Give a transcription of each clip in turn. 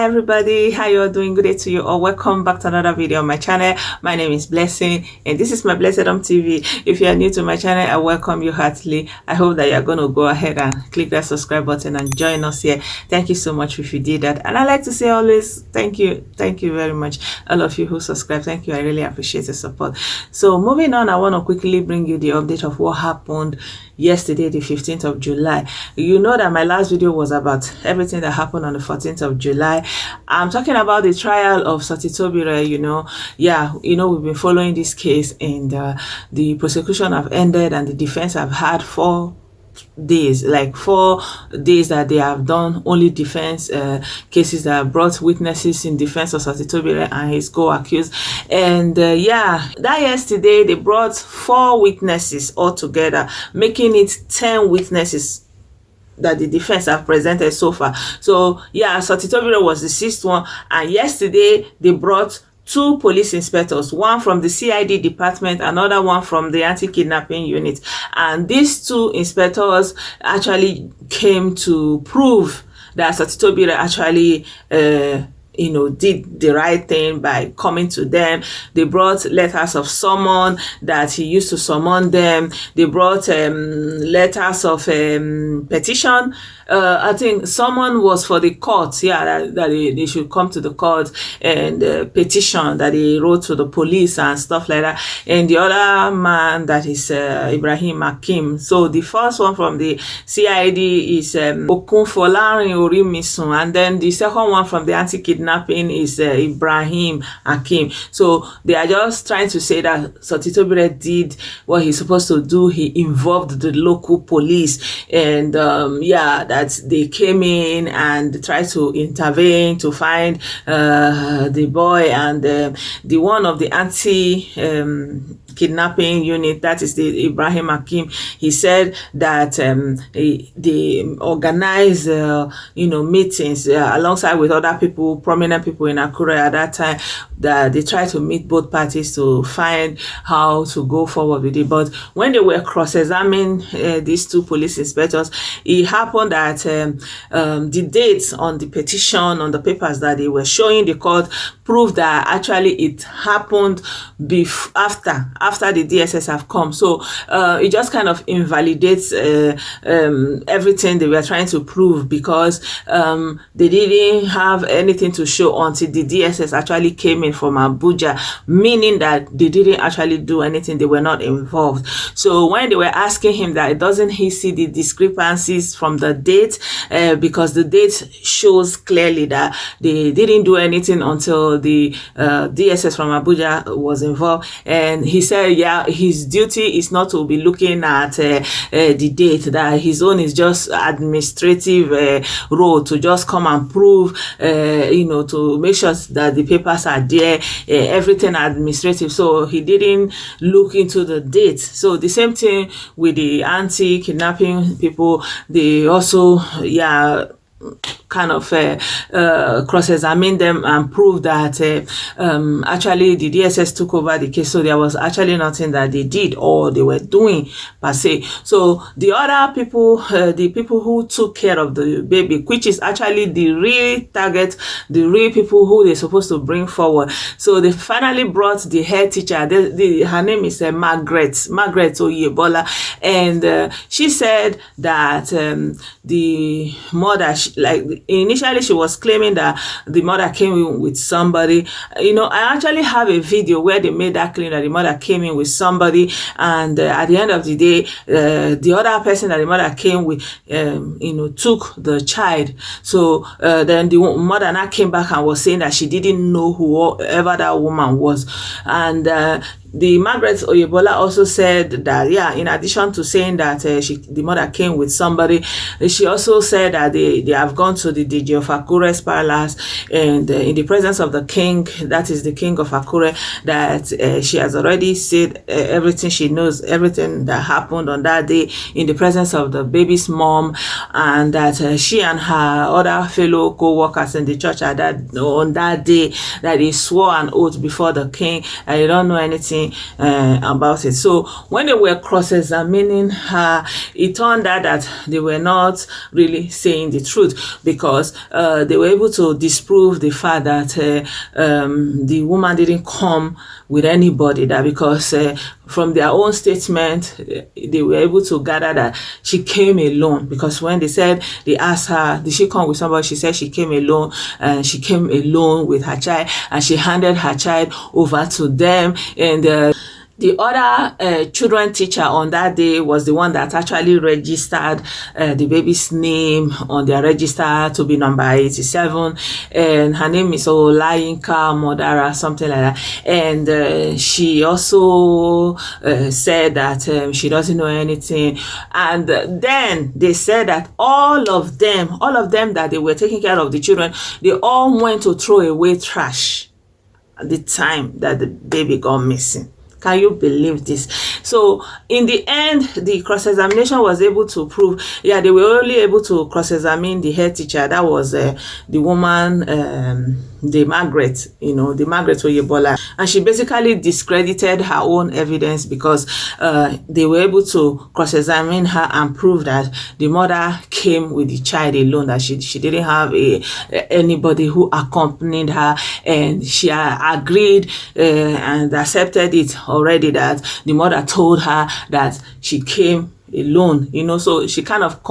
Hi everybody, how you all doing? Good day to you all. Welcome back to another video on my channel. My name is Blessing and this is my Blessedom TV. If you are new to my channel, I welcome you heartily. I hope that you're going to go ahead and click that subscribe button and join us here. Thank you so much if you did that. And I like to say always thank you very much, all of you who subscribe. Thank you. I really appreciate the support. So moving on, I want to quickly bring you the update of what happened yesterday, the 15th of July. You know that my last video was about everything that happened on the 14th of July. I'm talking about the trial of Sotitobire. We've been following this case, and the prosecution have ended and the defense have had 4 days that they have done only defense cases that brought witnesses in defense of Sotitobire and his co-accused. And that yesterday they brought 4 witnesses altogether, making it 10 witnesses that the defense have presented so far. So Sotitobire was the 6th one, and yesterday they brought 2 police inspectors, one from the CID department, another one from the anti-kidnapping unit. And these 2 inspectors actually came to prove that Sotitobire actually did the right thing by coming to them. They brought letters of summon that he used to summon them. They brought letters of petition. I think someone was for the court, that they should come to the court, and petition that he wrote to the police and stuff like that. And the other man, that is Ibrahim Hakim. So the first one from the CID is Okunfolarin Orimisun, and then the second one from the anti-kidnapping is Ibrahim Hakim. So they are just trying to say that Sotitobire did what he's supposed to do. He involved the local police, and that they came in and tried to intervene to find the boy, and the one of the anti-kidnapping unit, that is the Ibrahim Hakim. He said that they organized meetings alongside with other people, prominent people in Akure at that time, that they tried to meet both parties to find how to go forward with it. But when they were cross-examining these 2 police inspectors, it happened that the dates on the petition, on the papers that they were showing the court, proved that actually it happened after the DSS have come. So it just kind of invalidates everything they were trying to prove, because they didn't have anything to show until the DSS actually came in from Abuja, meaning that they didn't actually do anything. They were not involved. So when they were asking him that, doesn't he see the discrepancies from the date, because the date shows clearly that they didn't do anything until the DSS from Abuja was involved. And he said his duty is not to be looking at the date, that his own is just administrative role, to just come and prove, to make sure that the papers are there, everything administrative. So he didn't look into the date. So the same thing with the anti-kidnapping people. They also kind of cross-examine them and prove that actually the DSS took over the case. So there was actually nothing that they did or they were doing per se. So the other people, the people who took care of the baby, which is actually the real target, the real people who they're supposed to bring forward. So they finally brought the head teacher. Her name is Margaret Oyebola, and she said that the mother, initially she was claiming that the mother came in with somebody. I actually have a video where they made that claim that the mother came in with somebody, and at the end of the day, the other person that the mother came with, took the child. So then the mother now came back and was saying that she didn't know whoever that woman was. And the Margaret Oyebola also said that, in addition to saying that the mother came with somebody, she also said that they have gone to the DJ of Akure's palace, and in the presence of the king, that is the king of Akure, that she has already said everything she knows, everything that happened on that day in the presence of the baby's mom, and that she and her other fellow co-workers in the church on that day, that they swore an oath before the king, and they don't know anything anything about it. So when they were cross-examining her, it turned out that they were not really saying the truth, because they were able to disprove the fact that the woman didn't come with anybody, that because from their own statement, they were able to gather that she came alone. Because when they asked her, did she come with somebody? She said she came alone, and she came alone with her child, and she handed her child over to them. And the other children teacher on that day was the one that actually registered the baby's name on their register to be number 87, and her name is Olayinka Modara, something like that. And she also said that she doesn't know anything. And then they said that all of them that they were taking care of the children, they all went to throw away trash at the time that the baby got missing. Can you believe this? So in the end, the cross-examination was able to prove, they were only able to cross-examine the head teacher. That was the woman, the Margaret Oyebola. And she basically discredited her own evidence, because they were able to cross-examine her and prove that the mother came with the child alone, that she didn't have anybody who accompanied her, and she agreed and accepted it already, that the mother told her that she came alone, so she kind of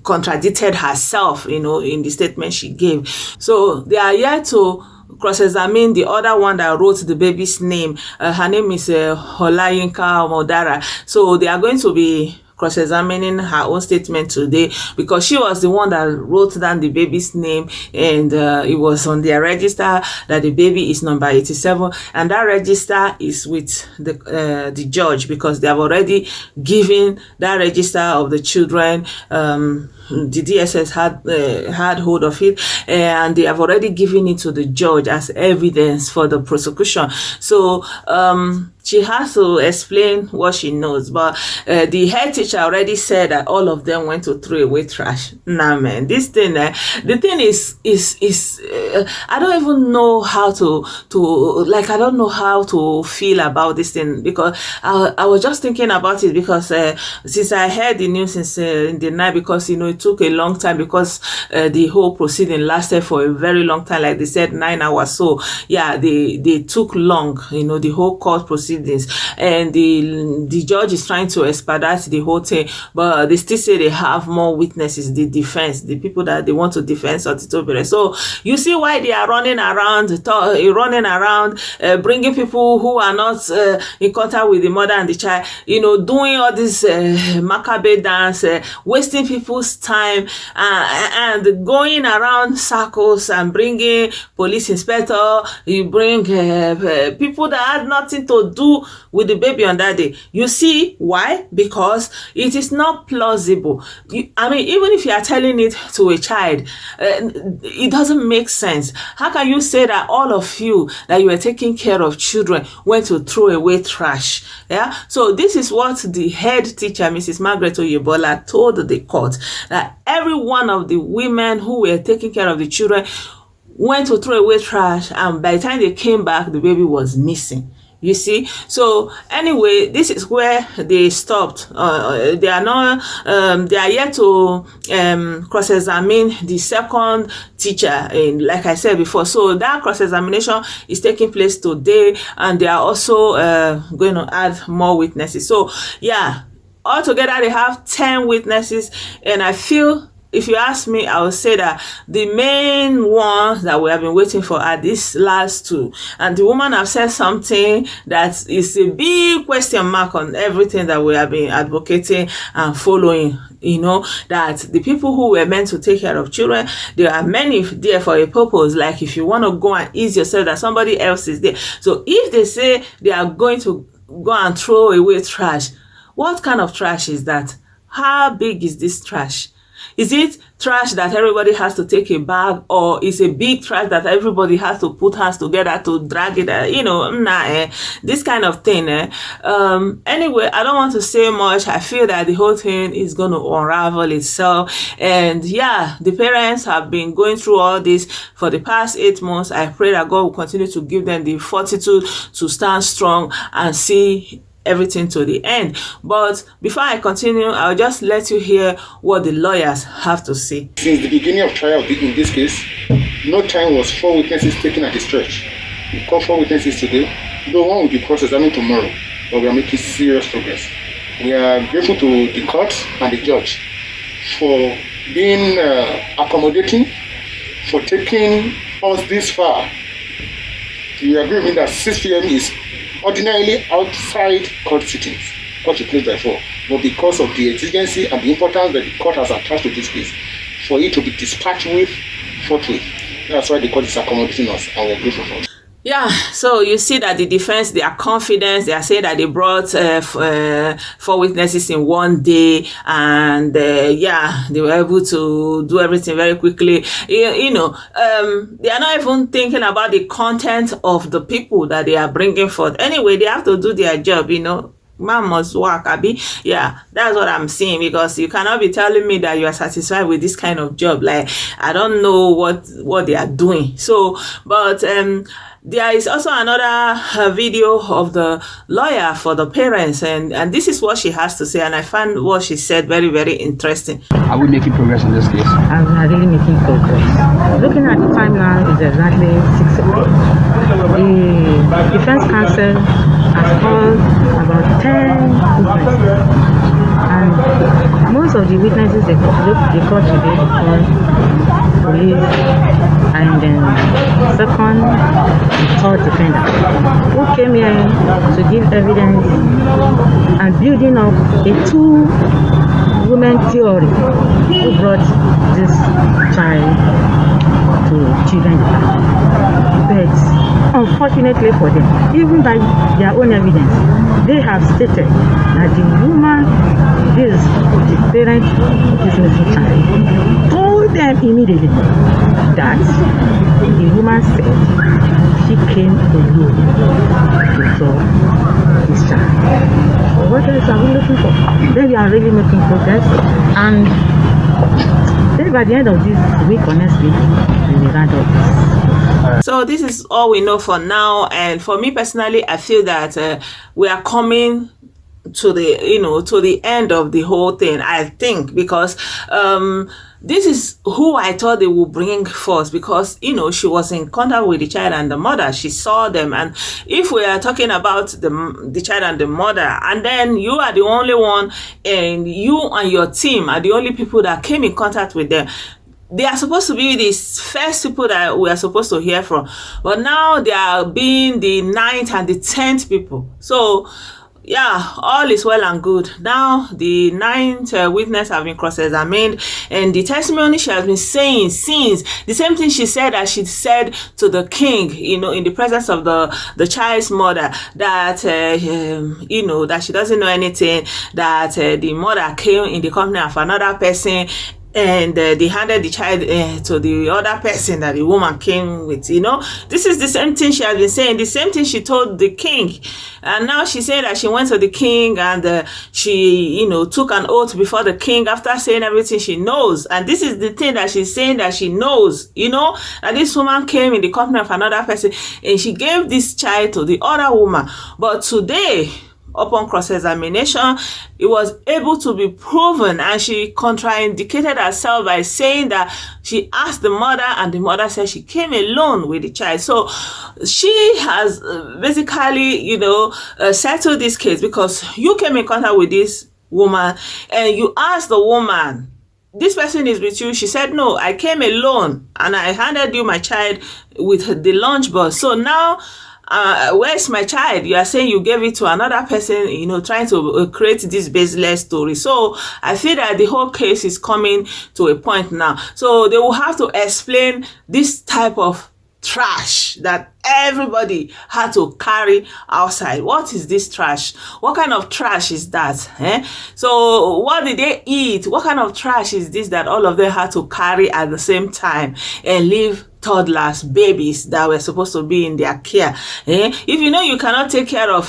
contradicted herself, in the statement she gave. So they are yet to cross-examine the other one that wrote the baby's name. Her name is Olayinka Modara. So they are going to be cross-examining her own statement today, because she was the one that wrote down the baby's name, and it was on their register that the baby is number 87, and that register is with the judge, because they have already given that register of the children. The DSS had hold of it, and they have already given it to the judge as evidence for the prosecution. So she has to explain what she knows, but the head teacher already said that all of them went to throw away trash. Nah, man, this thing, the thing is I don't even know how to I don't know how to feel about this thing, because I was just thinking about it, because since I heard the news since in the night, because it took a long time, because the whole proceeding lasted for a very long time, like they said 9 hours. So yeah, they took long, the whole court proceedings, and the judge is trying to expedite the whole thing, but they still say they have more witnesses, the defense, the people that they want to defend Sotitobire. So you see why they are running around, bringing people who are not in contact with the mother and the child, doing all this macabre dance, wasting people's time, and going around circles and bringing police inspector. You bring people that had nothing to do with the baby on that day. You see why? Because it is not plausible. Even if you are telling it to a child, it doesn't make sense. How can you say that all of you that you were taking care of children went to throw away trash? Yeah. So this is what the head teacher, Mrs. Margaret Oyebola, told the court, that every one of the women who were taking care of the children went to throw away trash, and by the time they came back, the baby was missing. You see, so anyway, this is where they stopped. They are yet to cross-examine the second teacher, like I said before. So that cross-examination is taking place today, and they are also going to add more witnesses. So yeah, altogether they have 10 witnesses, and I feel, if you ask me, I would say that the main ones that we have been waiting for are these last two. And the woman have said something that is a big question mark on everything that we have been advocating and following. That the people who were meant to take care of children, there are many there for a purpose. Like if you want to go and ease yourself, that somebody else is there. So if they say they are going to go and throw away trash, what kind of trash is that? How big is this trash? Is it trash that everybody has to take a bag, or is a big trash that everybody has to put hands together to drag it? This kind of thing. Anyway, I don't want to say much. I feel that the whole thing is going to unravel itself. And yeah, the parents have been going through all this for the past 8 months. I pray that God will continue to give them the fortitude to stand strong and see everything to the end. But before I continue, I'll just let you hear what the lawyers have to say. Since the beginning of trial in this case, no time was 4 witnesses taken at the stretch. We call 4 witnesses today, though one will be cross-examined tomorrow, but we are making serious progress. We are grateful to the court and the judge for being accommodating, for taking us this far. We agree with me that 6 p.m. is ordinarily outside court sittings, court should close by 4, but because of the exigency and the importance that the court has attached to this case, for it to be dispatched with forthwith, that's why the court is accommodating us, and we're grateful for it. Yeah, so you see that the defense, they are confident. They are saying that they brought 4 witnesses in one day, and they were able to do everything very quickly. They are not even thinking about the content of the people that they are bringing forth. Anyway, they have to do their job, Man must work, Abi. Yeah, that's what I'm saying, because you cannot be telling me that you are satisfied with this kind of job. Like, I don't know what they are doing. So, but there is also another video of the lawyer for the parents, and this is what she has to say, and I find what she said very, very interesting. Are we making progress in this case? I'm really making progress. Looking at the time now, it's exactly 6 o'clock. The defense counsel has called about 10 witnesses, and most of the witnesses they called today, they called police, and then second, the third defendant, who came here to give evidence and building up a 2-women theory who brought this child to children's department. But unfortunately for them, even by their own evidence, they have stated that the woman, the parent of this missing child, told them immediately that the woman said she came alone to saw this child. So what else are we looking for? Then we are really making progress, and then by the end of this week or next week, we will round up this. So this is all we know for now, and for me personally, I feel that we are coming to the end of the whole thing, I think, because this is who I thought they would bring first, because she was in contact with the child and the mother. She saw them, and if we are talking about the child and the mother, and then you are the only one, and you and your team are the only people that came in contact with them, they are supposed to be the first people that we are supposed to hear from, but now they are being the 9th and the 10th people. So yeah, all is well and good. Now the 9th witness have been cross-examined, and the testimony she has been saying since, the same thing she said that she said to the king, in the presence of the child's mother, that that she doesn't know anything, that the mother came in the company of another person, and they handed the child to the other person that the woman came with. This is the same thing she has been saying, the same thing she told the king. And now she said that she went to the king, and she took an oath before the king after saying everything she knows. And this is the thing that she's saying that she knows, that this woman came in the company of another person, and she gave this child to the other woman. But today, upon cross-examination, it was able to be proven, and she contraindicated herself by saying that she asked the mother, and the mother said she came alone with the child. So she has basically, settled this case, because you came in contact with this woman and you asked the woman, this person is with you? She said, no, I came alone and I handed you my child with the lunch box. So now, where's my child? You are saying you gave it to another person, trying to create this baseless story. So I feel that the whole case is coming to a point now. So they will have to explain this type of trash that everybody had to carry outside. What is this trash? What kind of trash is that? So what did they eat? What kind of trash is this that all of them had to carry at the same time and leave toddlers, babies that were supposed to be in their care? If you know you cannot take care of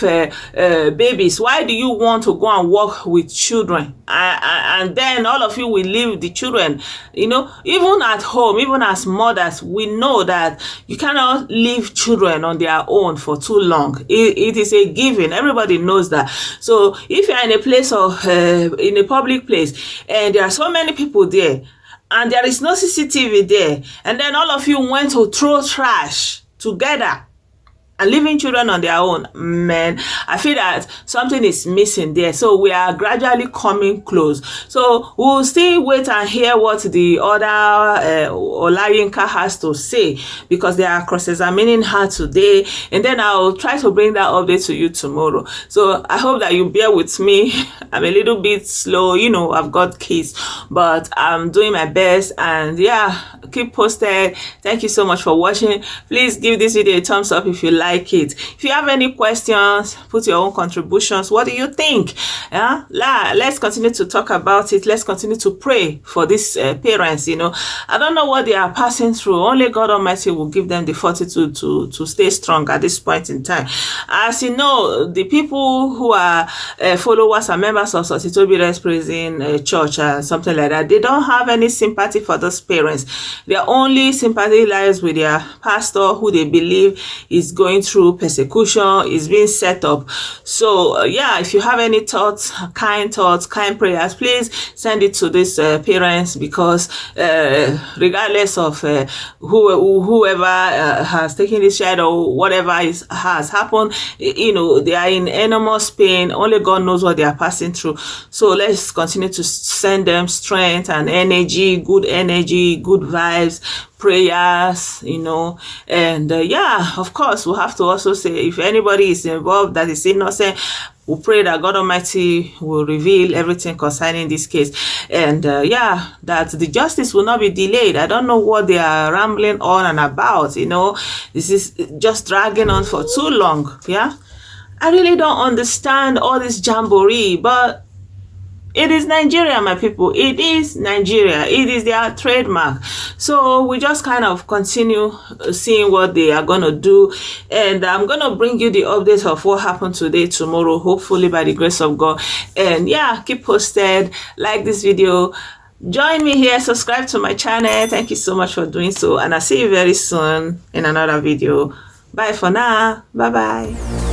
babies, why do you want to go and work with children? And then all of you will leave the children. Even at home, even as mothers, we know that you cannot leave children on their own for too long. It is a given. Everybody knows that. So if you're in a place in a public place and there are so many people there, and there is no CCTV there, and then all of you went to throw trash together and leaving children on their own, man, I feel that something is missing there. So we are gradually coming close. So we'll still wait and hear what the other Olayinka has to say, because they are cross-examining her today, and then I'll try to bring that update to you tomorrow. So I hope that you bear with me. I'm a little bit slow, I've got kids, but I'm doing my best, and yeah, keep posted. Thank you so much for watching. Please give this video a thumbs up if you like it. If you have any questions, put your own contributions. What do you think? Let's continue to talk about it. Let's continue to pray for these parents. I don't know what they are passing through. Only God Almighty will give them the fortitude to stay strong at this point in time. As you know, the people who are followers and members of Sotitobire Prison Church and something like that, they don't have any sympathy for those parents. Their only sympathy lies with their pastor, who they believe is going through persecution, is being set up. So if you have any thoughts, kind prayers, please send it to these parents, because regardless of whoever has taken this child or whatever has happened, they are in enormous pain. Only God knows what they are passing through. So let's continue to send them strength and energy, good vibes, prayers, and of course we'll have to also say, if anybody is involved that is innocent, we pray that God Almighty will reveal everything concerning this case, and that the justice will not be delayed. I don't know what they are rambling on and about. This is just dragging on for too long. I really don't understand all this jamboree, but it is Nigeria, my people. It is Nigeria. It is their trademark. So we just kind of continue seeing what they are going to do. And I'm going to bring you the updates of what happened today, tomorrow, hopefully by the grace of God. And keep posted. Like this video. Join me here. Subscribe to my channel. Thank you so much for doing so. And I'll see you very soon in another video. Bye for now. Bye-bye.